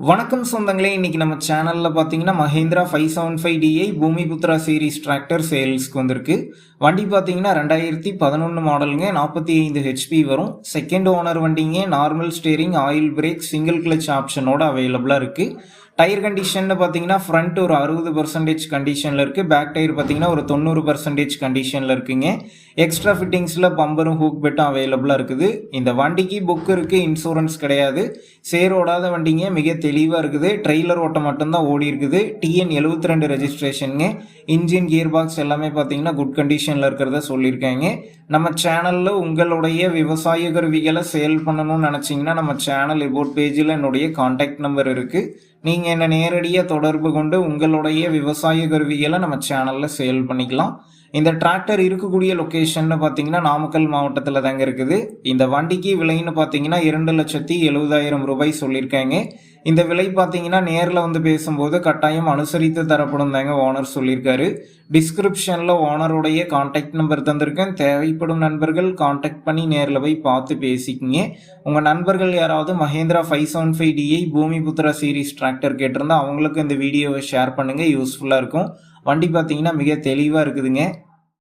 வணக்கம் சொந்தங்களே, இன்னைக்கு நம்ம சேனல்ல பார்த்தீங்கன்னா Mahindra 575DI Bhoomiputra series tractor சேல்ஸ்க்கு வந்திருக்கு. வண்டி பார்த்தீங்கன்னா 2011 மாடலுங்க, 45 ஹெச்பி வரும். செகண்ட் ஓனர் வண்டிங்க. Normal steering, oil brake, single clutch ஆப்ஷனோட அவைலபிளாக இருக்கு. டயர் கண்டிஷன் பார்த்தீங்கன்னா ஃப்ரண்ட் ஒரு 60% கண்டிஷனில் இருக்குது. பேக் டயர் பார்த்தீங்கன்னா ஒரு 90% கண்டிஷனில் இருக்குங்க. எக்ஸ்ட்ரா ஃபிட்டிங்ஸில் பம்பரும் ஹூக் பெட்டும் அவைலபிளாக இருக்குது. இந்த வண்டிக்கு புக் இருக்குது, இன்சூரன்ஸ் கிடையாது. சேர் ஓடாத வண்டிங்க, மிக தெளிவாக இருக்குது. ட்ரெய்லர் ஓட்டம் மட்டும்தான் ஓடி இருக்குது. TN 72 ரெஜிஸ்ட்ரேஷனுங்க. இன்ஜின் கியர் பாக்ஸ் எல்லாமே பார்த்தீங்கன்னா குட் கண்டிஷனில் இருக்கிறத சொல்லியிருக்காங்க. நம்ம சேனலில் உங்களுடைய விவசாய கருவிகளை சேல் பண்ணணும்னு நினச்சிங்கன்னா நம்ம சேனல் எபோட் பேஜில் என்னுடைய கான்டாக்ட் நம்பர் இருக்குது. நீங்கள் என்னை நேரடியாக தொடர்பு கொண்டு உங்களுடைய விவசாய கருவிகளை நம்ம சேனலில் சேல் பண்ணிக்கலாம். இந்த டிராக்டர் இருக்கக்கூடிய லொக்கேஷன் பார்த்தீங்கன்னா நாமக்கல் மாவட்டத்தில் தாங்க இருக்குது. இந்த வண்டிக்கு விலைன்னு பார்த்தீங்கன்னா 2,70,70,000 ரூபாய் சொல்லியிருக்காங்க. இந்த விலை பார்த்தீங்கன்னா நேரில் வந்து பேசும்போது கட்டாயம் அனுசரித்து தரப்படும் தாங்க ஓனர் சொல்லியிருக்காரு. டிஸ்கிரிப்ஷனில் ஓனருடைய கான்டாக்ட் நம்பர் தந்திருக்கேன். தேவைப்படும் நண்பர்கள் கான்டாக்ட் பண்ணி நேரில் போய் பார்த்து பேசிக்கிங்க. உங்கள் நண்பர்கள் யாராவது Mahindra 575DI Bhoomiputra series tractor கேட்டிருந்தா அவங்களுக்கு இந்த வீடியோவை ஷேர் பண்ணுங்கள், யூஸ்ஃபுல்லாக இருக்கும். வண்டி பார்த்தீங்கன்னா மிக தெளிவாக இருக்குதுங்க.